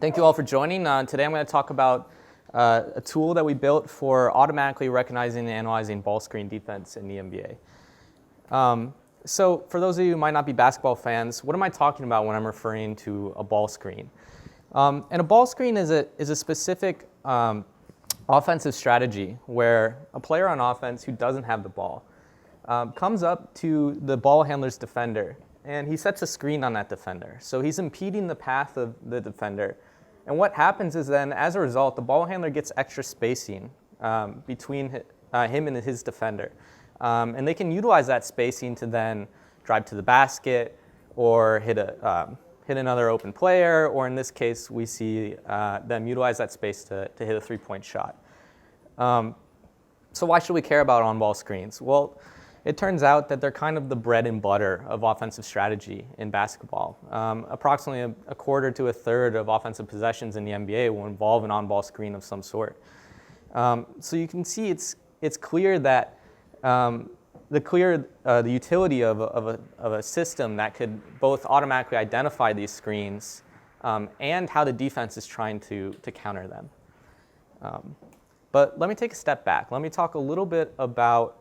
Thank you all for joining. Today I'm going to talk about a tool that we built for automatically recognizing and analyzing ball screen defense in the NBA. So for those of you who might not be basketball fans, what am I talking about when I'm referring to a ball screen? And a ball screen is a specific offensive strategy where a player on offense who doesn't have the ball comes up to the ball handler's defender, and he sets a screen on that defender. So he's impeding the path of the defender. And what happens is then, as a result, the ball handler gets extra spacing between him and his defender. And they can utilize that spacing to then drive to the basket or hit another open player, or in this case, we see them utilize that space to hit a three-point shot. So why should we care about on-ball screens? Well, it turns out that they're kind of the bread and butter of offensive strategy in basketball. Approximately a quarter to a third of offensive possessions in the NBA will involve an on-ball screen of some sort. So you can see it's clear that the utility of a system that could both automatically identify these screens and how the defense is trying to counter them. But let me take a step back. Let me talk a little bit about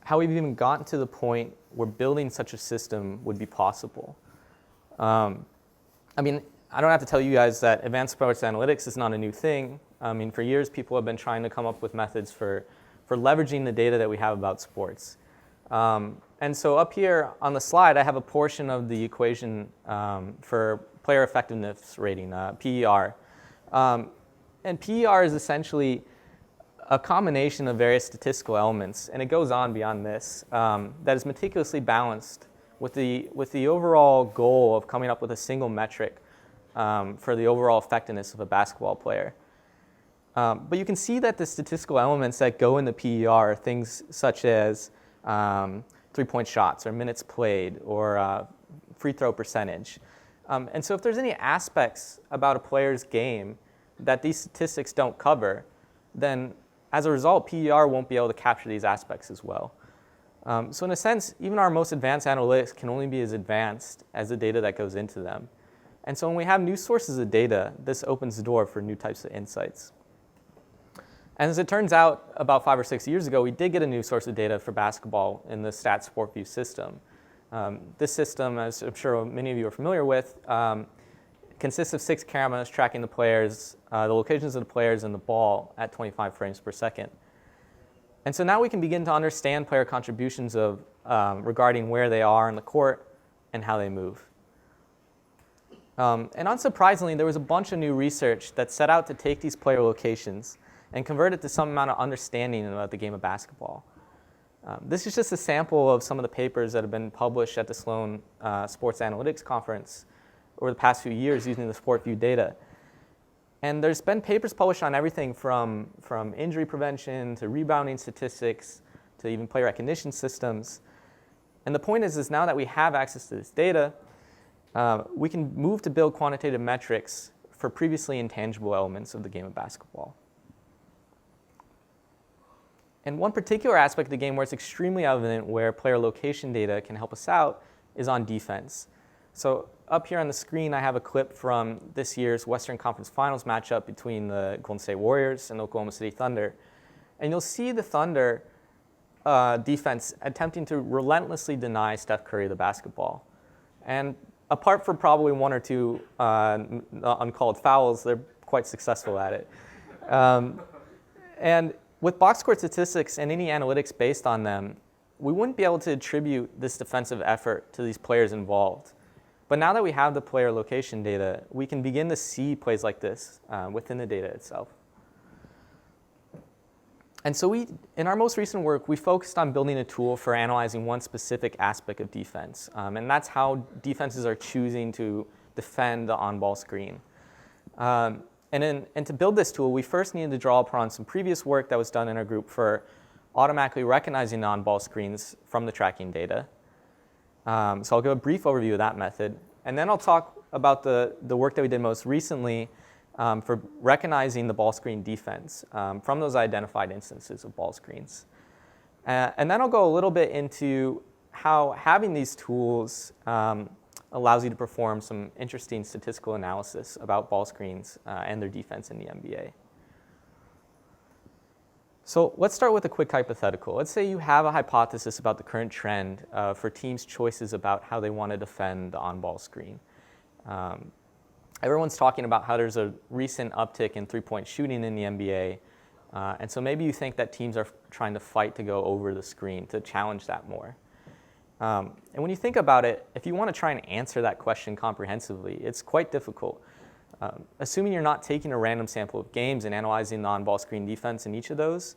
how we've even gotten to the point where building such a system would be possible. I mean, I don't have to tell you guys that advanced sports analytics is not a new thing. I mean, for years, people have been trying to come up with methods for leveraging the data that we have about sports. And so up here on the slide, I have a portion of the equation for player effectiveness rating, PER. And PER is essentially a combination of various statistical elements, and it goes on beyond this, that is meticulously balanced with the overall goal of coming up with a single metric for the overall effectiveness of a basketball player. But you can see that the statistical elements that go in the PER are things such as three-point shots or minutes played or free throw percentage. And so if there's any aspects about a player's game that these statistics don't cover, then as a result, PER won't be able to capture these aspects as well. So in a sense, even our most advanced analytics can only be as advanced as the data that goes into them. And so when we have new sources of data, this opens the door for new types of insights. And as it turns out, about 5 or 6 years ago, we did get a new source of data for basketball in the SportVU system. This system, as I'm sure many of you are familiar with, consists of 6 cameras tracking the players, the locations of the players and the ball at 25 frames per second. And so now we can begin to understand player contributions regarding where they are in the court and how they move. And unsurprisingly, there was a bunch of new research that set out to take these player locations and convert it to some amount of understanding about the game of basketball. This is just a sample of some of the papers that have been published at the Sloan Sports Analytics Conference over the past few years using the SportVU data. And there's been papers published on everything from injury prevention to rebounding statistics to even play recognition systems. And the point is now that we have access to this data, we can move to build quantitative metrics for previously intangible elements of the game of basketball. And one particular aspect of the game where it's extremely evident where player location data can help us out is on defense. So up here on the screen, I have a clip from this year's Western Conference Finals matchup between the Golden State Warriors and the Oklahoma City Thunder. And you'll see the Thunder defense attempting to relentlessly deny Steph Curry the basketball. And apart from probably 1 or 2 uncalled fouls, they're quite successful at it. And with box score statistics and any analytics based on them, we wouldn't be able to attribute this defensive effort to these players involved. But now that we have the player location data, we can begin to see plays like this within the data itself. And so in our most recent work, we focused on building a tool for analyzing one specific aspect of defense. And that's how defenses are choosing to defend the on-ball screen. And to build this tool, we first needed to draw upon some previous work that was done in our group for automatically recognizing the on-ball screens from the tracking data. So I'll give a brief overview of that method. And then I'll talk about the work that we did most recently for recognizing the ball screen defense from those identified instances of ball screens. And then I'll go a little bit into how having these tools allows you to perform some interesting statistical analysis about ball screens and their defense in the NBA. So let's start with a quick hypothetical. Let's say you have a hypothesis about the current trend for teams' choices about how they want to defend the on-ball screen. Everyone's talking about how there's a recent uptick in three-point shooting in the NBA, and so maybe you think that teams are trying to fight to go over the screen to challenge that more. And when you think about it, if you want to try and answer that question comprehensively, it's quite difficult. Assuming you're not taking a random sample of games and analyzing the on-ball screen defense in each of those,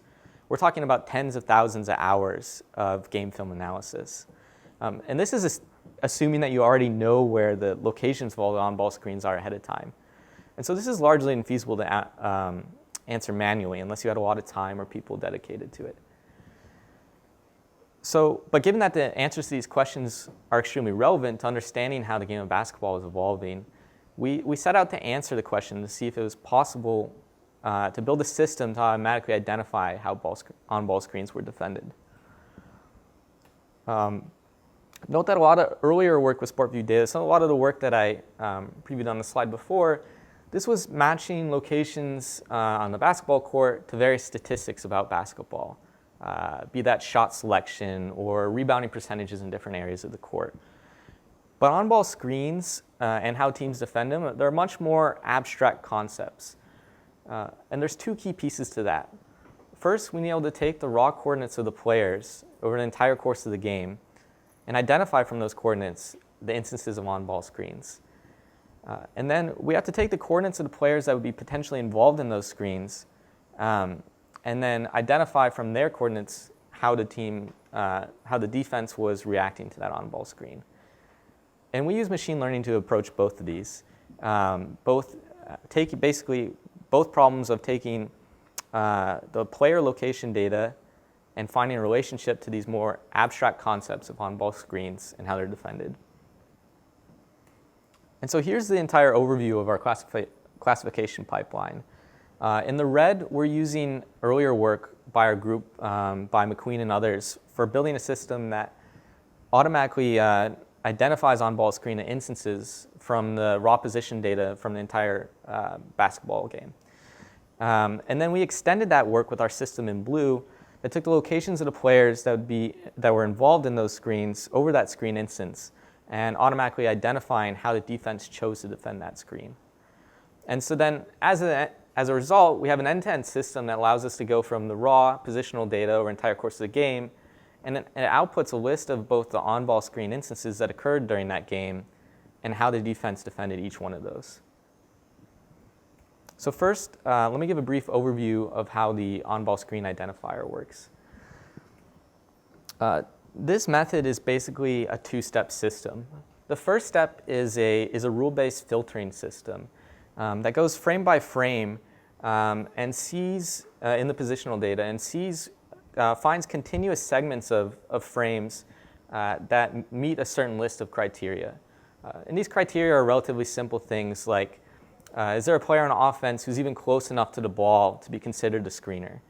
we're talking about tens of thousands of hours of game film analysis. And this is assuming that you already know where the locations of all the on-ball screens are ahead of time. And so this is largely infeasible to answer manually unless you had a lot of time or people dedicated to it. So, but given that the answers to these questions are extremely relevant to understanding how the game of basketball is evolving, we set out to answer the question to see if it was possible to build a system to automatically identify how on-ball screens were defended. Note that a lot of earlier work with SportVU data, so a lot of the work that I previewed on the slide before, this was matching locations on the basketball court to various statistics about basketball, be that shot selection or rebounding percentages in different areas of the court. But on-ball screens and how teams defend them, they're much more abstract concepts. And there's two key pieces to that. First, we need to be able to take the raw coordinates of the players over the entire course of the game and identify from those coordinates the instances of on-ball screens. And then we have to take the coordinates of the players that would be potentially involved in those screens and then identify from their coordinates how the defense was reacting to that on-ball screen. And we use machine learning to approach both of these. Both problems of taking the player location data and finding a relationship to these more abstract concepts of on-ball screens and how they're defended. And so here's the entire overview of our classification pipeline. In the red, we're using earlier work by our group, by McQueen and others, for building a system that automatically identifies on-ball screen instances from the raw position data from the entire basketball game. And then we extended that work with our system in blue that took the locations of the players that were involved in those screens over that screen instance and automatically identifying how the defense chose to defend that screen. And so then as a result, we have an end-to-end system that allows us to go from the raw positional data over the entire course of the game, and then it outputs a list of both the on-ball screen instances that occurred during that game and how the defense defended each one of those. So first, let me give a brief overview of how the on-ball screen identifier works. This method is basically a two-step system. The first step is a rule-based filtering system that goes frame by frame and sees in the positional data and finds continuous segments of frames that meet a certain list of criteria. And these criteria are relatively simple things like, is there a player on offense who's even close enough to the ball to be considered a screener?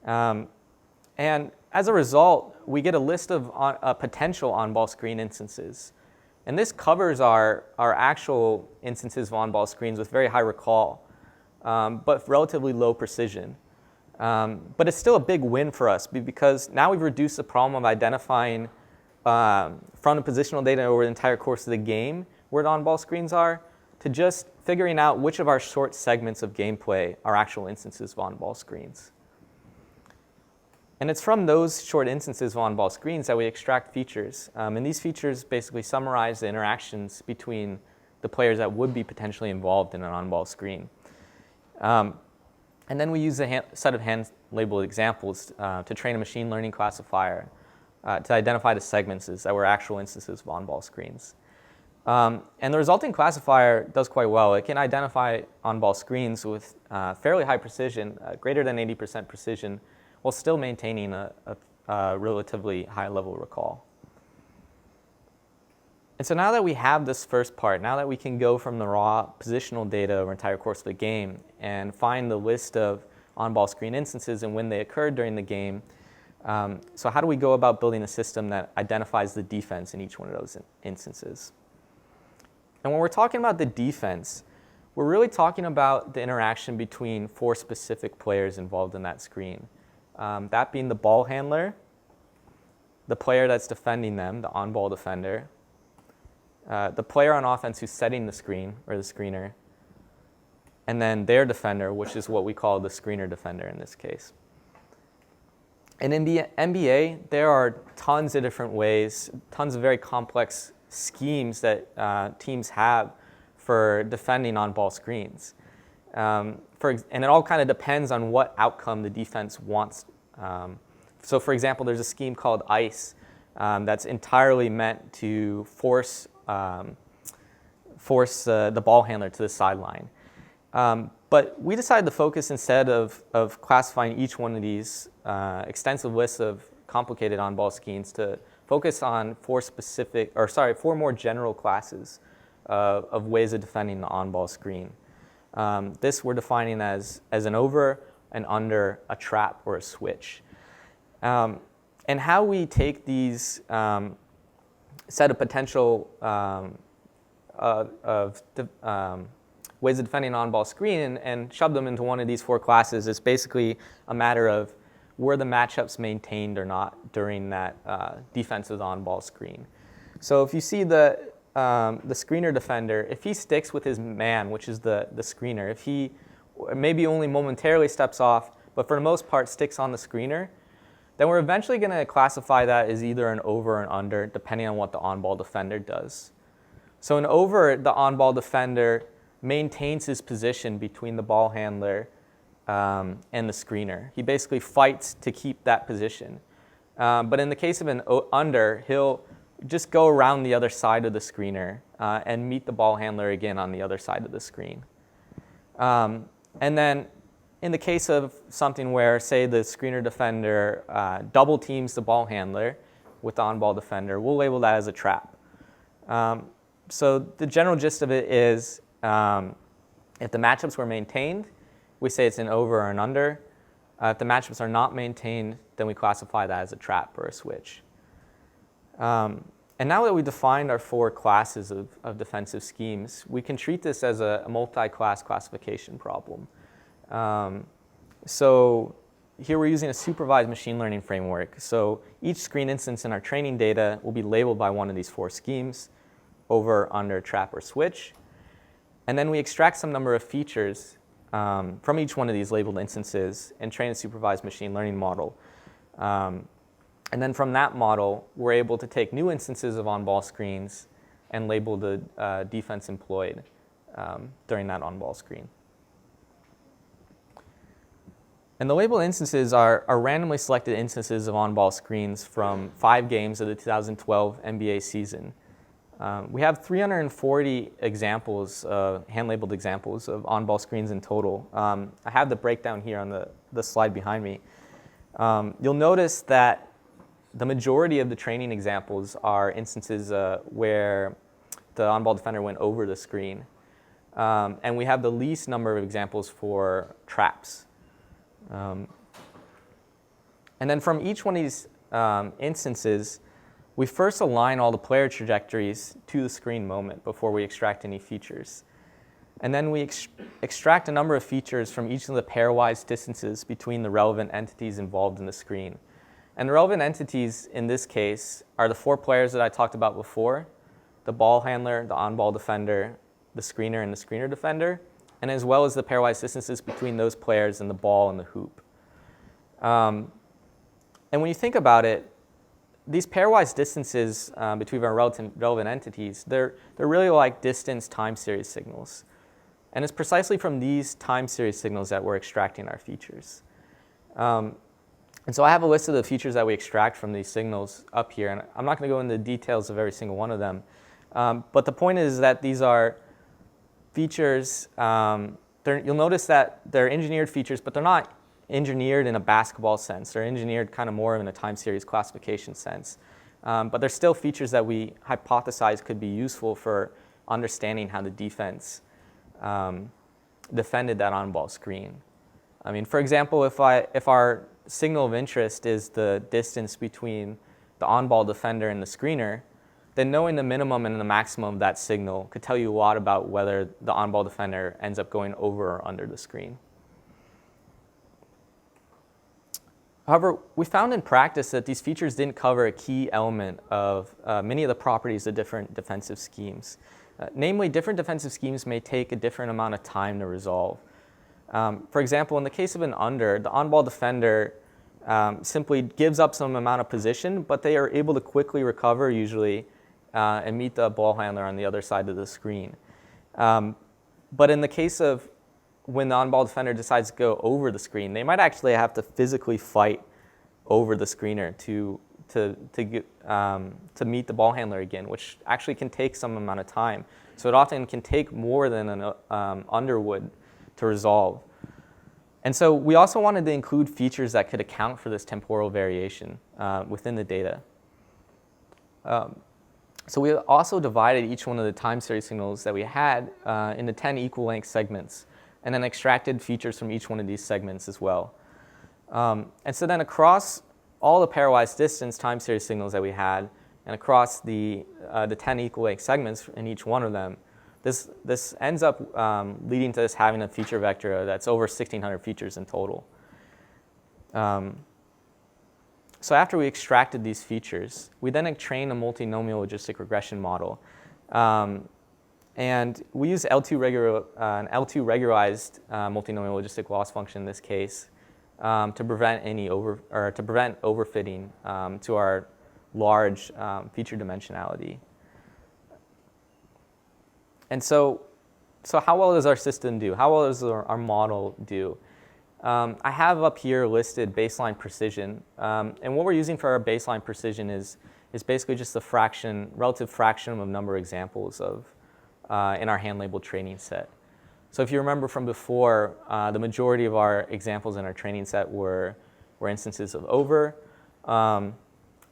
And as a result, we get a list of potential on-ball screen instances. And this covers our actual instances of on-ball screens with very high recall, but relatively low precision. But it's still a big win for us because now we've reduced the problem of identifying from the positional data over the entire course of the game where the on-ball screens are to just figuring out which of our short segments of gameplay are actual instances of on-ball screens. And it's from those short instances of on-ball screens that we extract features. And these features basically summarize the interactions between the players that would be potentially involved in an on-ball screen. And then we use a set of hand-labeled examples to train a machine learning classifier to identify the segments that were actual instances of on-ball screens. And the resulting classifier does quite well. It can identify on-ball screens with fairly high precision, greater than 80% precision, while still maintaining a relatively high level of recall. And so now that we have this first part, now that we can go from the raw positional data over the entire course of the game and find the list of on-ball screen instances and when they occurred during the game, so how do we go about building a system that identifies the defense in each one of those instances? And when we're talking about the defense, we're really talking about the interaction between 4 specific players involved in that screen. That being the ball handler, the player that's defending them, the on-ball defender, the player on offense who's setting the screen, or the screener, and then their defender, which is what we call the screener defender in this case. And in the NBA, there are tons of different ways, tons of very complex schemes that teams have for defending on-ball screens. And it all kind of depends on what outcome the defense wants. So for example, there's a scheme called ICE that's entirely meant to force the ball handler to the sideline. But we decided to focus, instead of classifying each one of these extensive lists of complicated on-ball schemes, to focus on 4 more general classes of ways of defending the on-ball screen. This we're defining as an over, an under, a trap, or a switch. And how we take these set of potential ways of defending an on-ball screen and shove them into one of these 4 classes is basically a matter of were the matchups maintained or not during that defensive on-ball screen. So if you see the screener defender, if he sticks with his man, which is the screener, if he maybe only momentarily steps off, but for the most part sticks on the screener, then we're eventually going to classify that as either an over or an under, depending on what the on-ball defender does. So an over, the on-ball defender maintains his position between the ball handler and the screener. He basically fights to keep that position. But in the case of an under, he'll just go around the other side of the screener and meet the ball handler again on the other side of the screen. And then in the case of something where, say, the screener defender double teams the ball handler with the on-ball defender, we'll label that as a trap. So the general gist of it is, if the matchups were maintained, we say it's an over or an under. If the matchups are not maintained, then we classify that as a trap or a switch. And now that we've defined our 4 classes of defensive schemes, we can treat this as a multi-class classification problem. So here we're using a supervised machine learning framework. So each screen instance in our training data will be labeled by one of these 4 schemes: over, under, trap, or switch. And then we extract some number of features from each one of these labeled instances and train a supervised machine learning model. And then from that model, we're able to take new instances of on-ball screens and label the defense employed during that on-ball screen. And the labeled instances are randomly selected instances of on-ball screens from 5 games of the 2012 NBA season. We have 340 examples, hand-labeled examples of on-ball screens in total. I have the breakdown here on the slide behind me. You'll notice that the majority of the training examples are instances where the on-ball defender went over the screen. And we have the least number of examples for traps. And then from each one of these instances, we first align all the player trajectories to the screen moment before we extract any features. And then we extract a number of features from each of the pairwise distances between the relevant entities involved in the screen. And the relevant entities in this case are the 4 players that I talked about before: the ball handler, the on-ball defender, the screener, and the screener defender, and as well as the pairwise distances between those players and the ball and the hoop. And when you think about it, these pairwise distances between our relevant entities, they're really like distance time series signals. And it's precisely from these time series signals that we're extracting our features. And so I have a list of the features that we extract from these signals up here, and I'm not going to go into the details of every single one of them. But the point is that these are features, you'll notice that they're engineered features, but they're not engineered in a basketball sense. They're engineered kind of more in a time series classification sense. But they're still features that we hypothesize could be useful for understanding how the defense defended that on-ball screen. I mean, for example, if our signal of interest is the distance between the on-ball defender and the screener, then knowing the minimum and the maximum of that signal could tell you a lot about whether the on-ball defender ends up going over or under the screen. However, we found in practice that these features didn't cover a key element of many of the properties of different defensive schemes. Namely, different defensive schemes may take a different amount of time to resolve. For example, in the case of an under, the on-ball defender simply gives up some amount of position, but they are able to quickly recover usually and meet the ball handler on the other side of the screen. But in the case of when the on-ball defender decides to go over the screen, they might actually have to physically fight over the screener to meet the ball handler again, which actually can take some amount of time. So it often can take more than an under would to resolve. And so we also wanted to include features that could account for this temporal variation within the data. So we also divided each one of the time series signals that we had into 10 equal length segments, and then extracted features from each one of these segments as well. And so then across all the pairwise distance time series signals that we had, and across the 10 equal length segments in each one of them, this ends up leading to us having a feature vector that's over 1,600 features in total. So after we extracted these features, we then trained a multinomial logistic regression model. And we use an L2 regularized multinomial logistic loss function in this case to prevent overfitting to our large feature dimensionality. And so how well does our system do? How well does our model do? I have up here listed baseline precision. And what we're using for our baseline precision is basically just the relative fraction of number of examples in our hand-labeled training set. So if you remember from before, the majority of our examples in our training set were instances of over,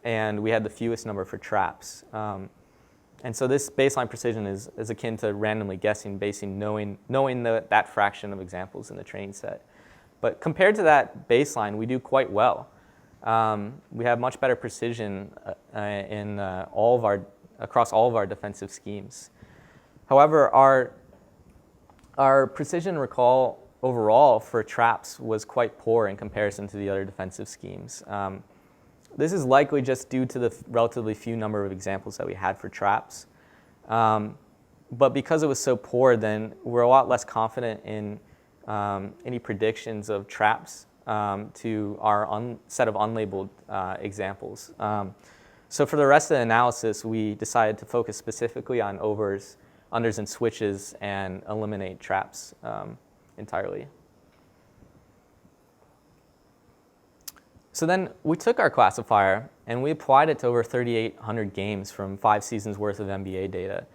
and we had the fewest number for traps. And so this baseline precision is akin to randomly guessing, knowing that fraction of examples in the training set. But compared to that baseline, we do quite well. We have much better precision across all of our defensive schemes. However, our precision recall overall for traps was quite poor in comparison to the other defensive schemes. This is likely just due to the relatively few number of examples that we had for traps. But because it was so poor, then we're a lot less confident in any predictions of traps to our set of unlabeled examples. So for the rest of the analysis, we decided to focus specifically on overs, unders, and switches, and eliminate traps entirely. So then we took our classifier and we applied it to over 3,800 games from 5 seasons worth of NBA data.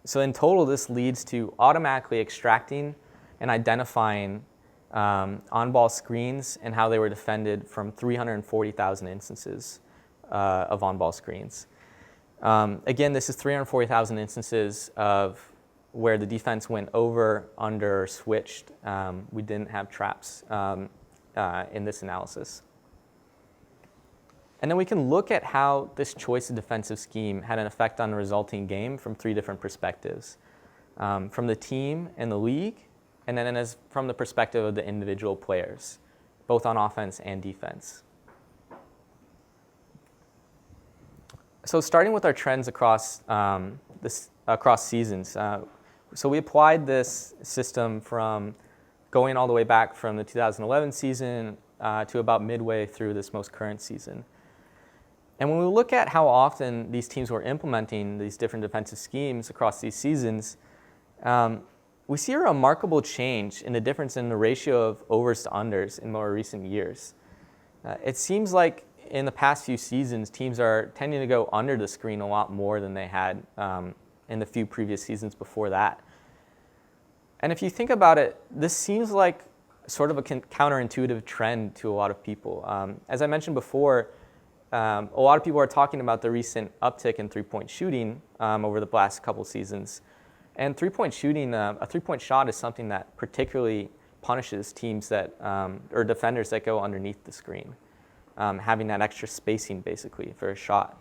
So in total, this leads to automatically extracting and identifying on-ball screens and how they were defended from 340,000 instances of on-ball screens. Again, this is 340,000 instances of where the defense went over, under, or switched. We didn't have traps in this analysis. And then we can look at how this choice of defensive scheme had an effect on the resulting game from 3 different perspectives. From the team and the league, and then from the perspective of the individual players, both on offense and defense. So starting with our trends across seasons, so we applied this system from going all the way back from the 2011 season to about midway through this most current season. And when we look at how often these teams were implementing these different defensive schemes across these seasons, we see a remarkable change in the difference in the ratio of overs to unders in more recent years. It seems like in the past few seasons, teams are tending to go under the screen a lot more than they had in the few previous seasons before that. And if you think about it, this seems like sort of a counterintuitive trend to a lot of people. As I mentioned before, a lot of people are talking about the recent uptick in three-point shooting over the last couple seasons. And three-point shooting, a three-point shot is something that particularly punishes teams that, or defenders that go underneath the screen, having that extra spacing basically for a shot.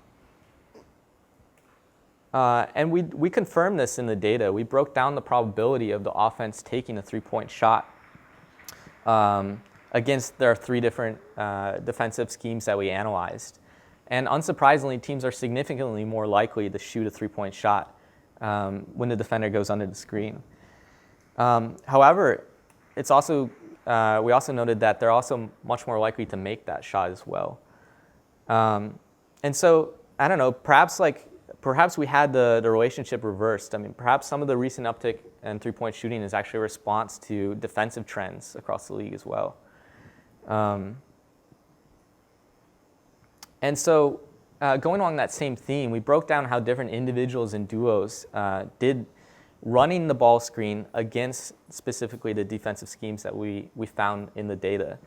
And we confirmed this in the data. We broke down the probability of the offense taking a three-point shot against their 3 different defensive schemes that we analyzed. And unsurprisingly, teams are significantly more likely to shoot a three-point shot when the defender goes under the screen. However, it's also we also noted that they're also much more likely to make that shot as well. And so, I don't know, perhaps we had the relationship reversed. I mean, perhaps some of the recent uptick in three-point shooting is actually a response to defensive trends across the league as well. And so, going along that same theme, we broke down how different individuals and duos did running the ball screen against specifically the defensive schemes that we found in the data.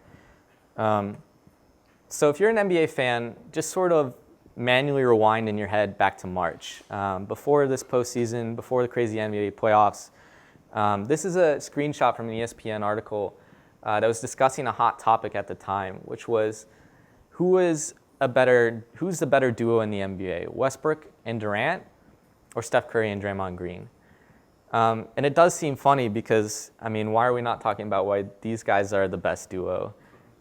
So if you're an NBA fan, just sort of manually rewind in your head back to March. Before this postseason, before the crazy NBA playoffs, this is a screenshot from an ESPN article that was discussing a hot topic at the time, which was who's the better duo in the NBA, Westbrook and Durant, or Steph Curry and Draymond Green? And it does seem funny because, I mean, why are we not talking about why these guys are the best duo?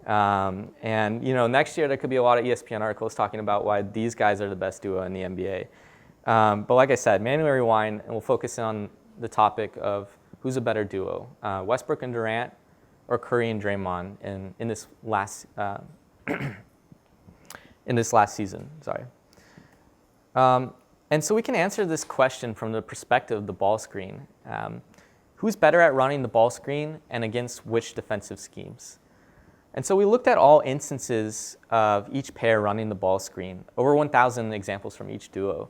And, you know, next year there could be a lot of ESPN articles talking about why these guys are the best duo in the NBA. But like I said, manually rewind, and we'll focus on the topic of who's a better duo, Westbrook and Durant, or Curry and Draymond in this last in this last season. Sorry. And so we can answer this question from the perspective of the ball screen. Who's better at running the ball screen and against which defensive schemes? And so we looked at all instances of each pair running the ball screen, over 1,000 examples from each duo.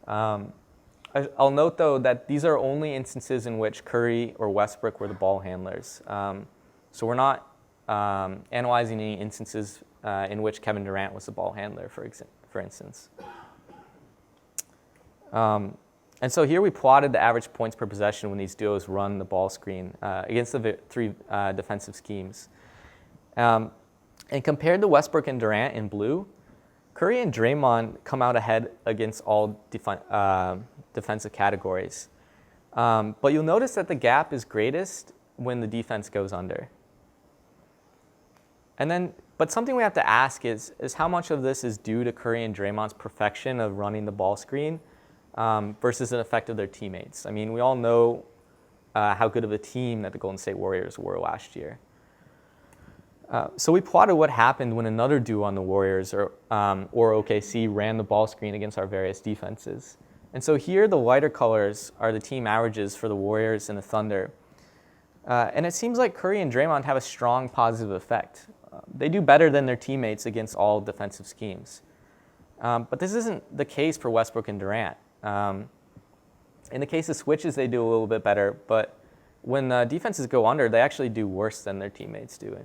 I'll note, though, that these are only instances in which Curry or Westbrook were the ball handlers. So we're not analyzing any instances in which Kevin Durant was the ball handler, for instance. And so here we plotted the average points per possession when these duos run the ball screen against the 3 defensive schemes. And compared to Westbrook and Durant in blue, Curry and Draymond come out ahead against all defensive categories. But you'll notice that the gap is greatest when the defense goes under. But something we have to ask is how much of this is due to Curry and Draymond's perfection of running the ball screen versus an effect of their teammates. I mean, we all know how good of a team that the Golden State Warriors were last year. So we plotted what happened when another duo on the Warriors or OKC ran the ball screen against our various defenses. And so here the lighter colors are the team averages for the Warriors and the Thunder. And it seems like Curry and Draymond have a strong positive effect. They do better than their teammates against all defensive schemes. But this isn't the case for Westbrook and Durant. In the case of switches, they do a little bit better, but when defenses go under, they actually do worse than their teammates do.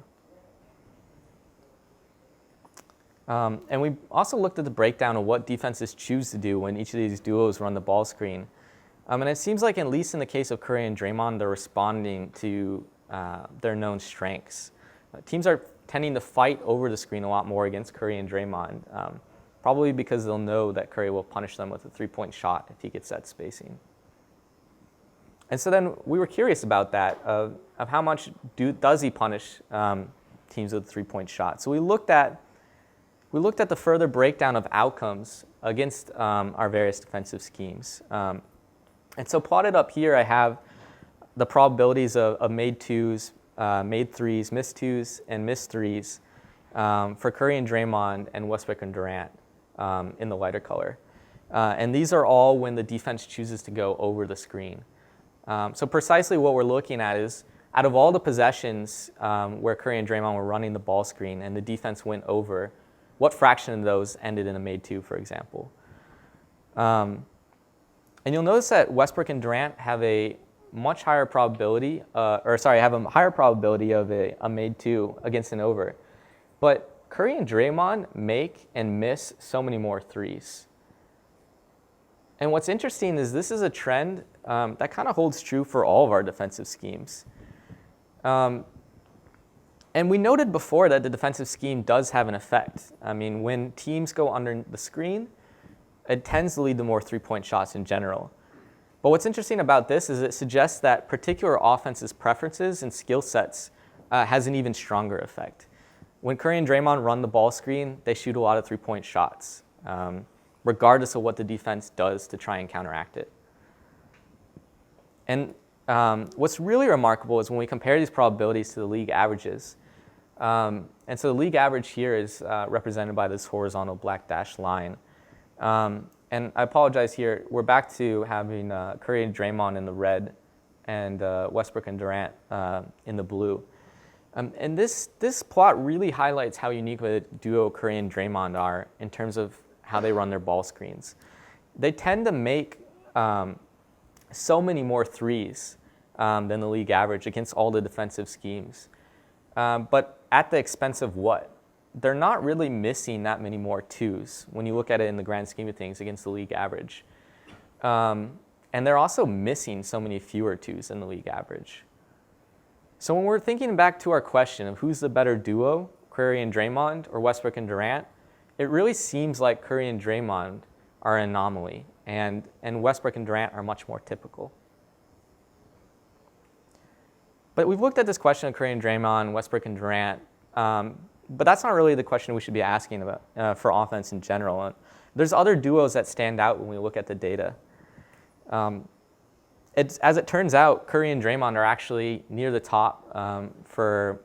And we also looked at the breakdown of what defenses choose to do when each of these duos run the ball screen. And it seems like, at least in the case of Curry and Draymond, they're responding to their known strengths. Teams are tending to fight over the screen a lot more against Curry and Draymond, probably because they'll know that Curry will punish them with a three-point shot if he gets that spacing. And so then we were curious about that, of how much does he punish teams with a three-point shot. So we looked at the further breakdown of outcomes against our various defensive schemes. And so plotted up here, I have the probabilities of made twos, made threes, missed twos, and missed threes for Curry and Draymond and Westbrook and Durant in the lighter color. And these are all when the defense chooses to go over the screen. So precisely what we're looking at is, out of all the possessions where Curry and Draymond were running the ball screen and the defense went over, what fraction of those ended in a made two, for example? And you'll notice that Westbrook and Durant have a much higher probability, have a higher probability of a made two against an over. But Curry and Draymond make and miss so many more threes. And what's interesting is this is a trend that kind of holds true for all of our defensive schemes. And we noted before that the defensive scheme does have an effect. I mean, when teams go under the screen, it tends to lead to more three-point shots in general. But what's interesting about this is it suggests that particular offenses' preferences and skill sets has an even stronger effect. When Curry and Draymond run the ball screen, they shoot a lot of three-point shots, regardless of what the defense does to try and counteract it. And what's really remarkable is when we compare these probabilities to the league averages. And so the league average here is represented by this horizontal black dashed line. And I apologize here, we're back to having Curry and Draymond in the red and Westbrook and Durant in the blue. And this plot really highlights how unique the duo Curry and Draymond are in terms of how they run their ball screens. They tend to make so many more threes than the league average against all the defensive schemes. But at the expense of what? They're not really missing that many more twos when you look at it in the grand scheme of things against the league average. And they're also missing so many fewer twos than the league average. So when we're thinking back to our question of who's the better duo, Curry and Draymond or Westbrook and Durant, it really seems like Curry and Draymond are an anomaly, and Westbrook and Durant are much more typical. But we've looked at this question of Curry and Draymond, Westbrook and Durant, but that's not really the question we should be asking about for offense in general. There's other duos that stand out when we look at the data. As it turns out, Curry and Draymond are actually near the top for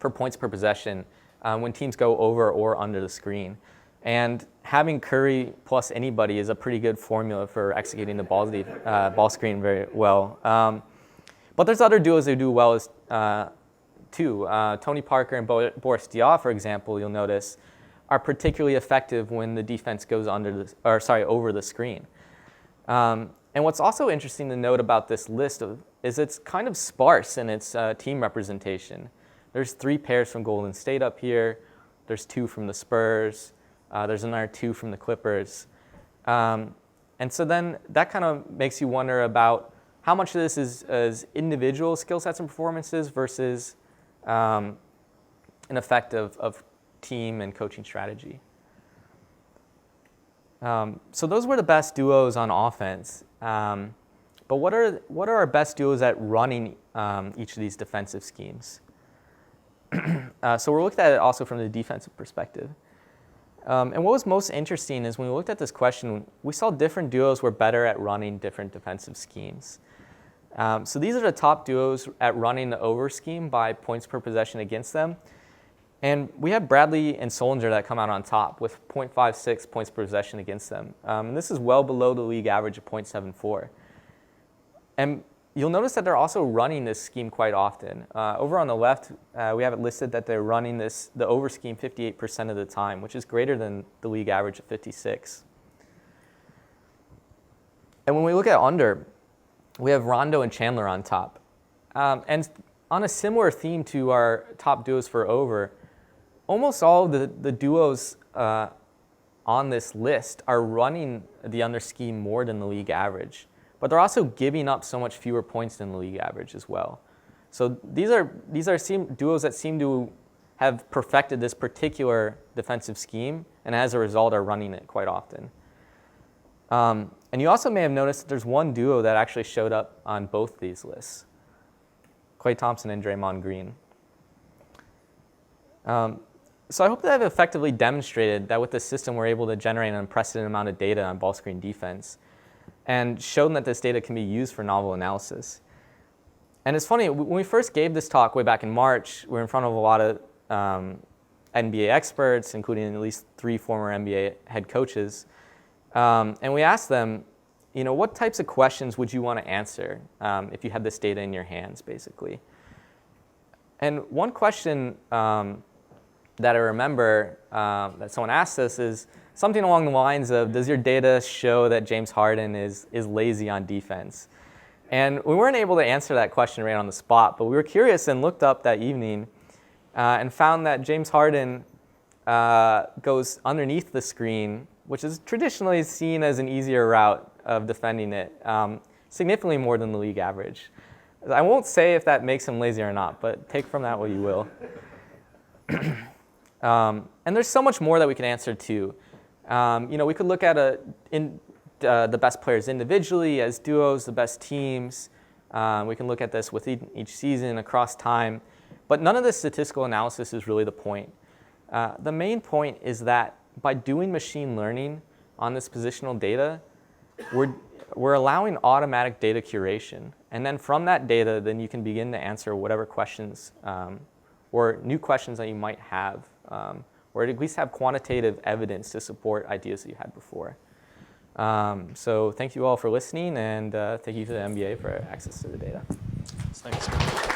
points per possession when teams go over or under the screen. And having Curry plus anybody is a pretty good formula for executing the ball screen very well. But there's other duos who do well too. Tony Parker and Boris Diaw, for example, you'll notice, are particularly effective when the defense goes over the screen. And what's also interesting to note about this list is it's kind of sparse in its team representation. There's 3 pairs from Golden State up here. There's 2 from the Spurs. There's another 2 from the Clippers. And so then that kind of makes you wonder about how much of this is individual skill sets and performances versus an effect of team and coaching strategy. So those were the best duos on offense. But what are our best duos at running each of these defensive schemes? So we're looking at it also from the defensive perspective. And what was most interesting is when we looked at this question, we saw different duos were better at running different defensive schemes. So these are the top duos at running the over scheme by points per possession against them. And we have Bradley and Solinger that come out on top with 0.56 points per possession against them. And this is well below the league average of 0.74. And you'll notice that they're also running this scheme quite often. Over on the left, we have it listed that they're running the over scheme 58% of the time, which is greater than the league average of 56. And when we look at under, we have Rondo and Chandler on top. And on a similar theme to our top duos for over, almost all of the duos on this list are running the under scheme more than the league average. But they're also giving up so much fewer points than the league average as well. So these are duos that seem to have perfected this particular defensive scheme, and as a result are running it quite often. And you also may have noticed that there's one duo that actually showed up on both these lists, Klay Thompson and Draymond Green. So I hope that I've effectively demonstrated that with this system we're able to generate an unprecedented amount of data on ball screen defense and shown that this data can be used for novel analysis. And it's funny, when we first gave this talk way back in March, we were in front of a lot of NBA experts, including at least 3 former NBA head coaches. And we asked them, what types of questions would you want to answer if you had this data in your hands, basically? And one question that I remember that someone asked us is something along the lines of, does your data show that James Harden is lazy on defense? And we weren't able to answer that question right on the spot, but we were curious and looked up that evening and found that James Harden goes underneath the screen, which is traditionally seen as an easier route of defending it, significantly more than the league average. I won't say if that makes him lazy or not, but take from that what you will. And there's so much more that we can answer too. We could look at the best players individually as duos, the best teams. We can look at this with each season across time. But none of this statistical analysis is really the point. The main point is that by doing machine learning on this positional data, we're allowing automatic data curation. And then from that data, then you can begin to answer whatever questions or new questions that you might have, or at least have quantitative evidence to support ideas that you had before. So thank you all for listening, and thank you to the MBA for access to the data. Thanks.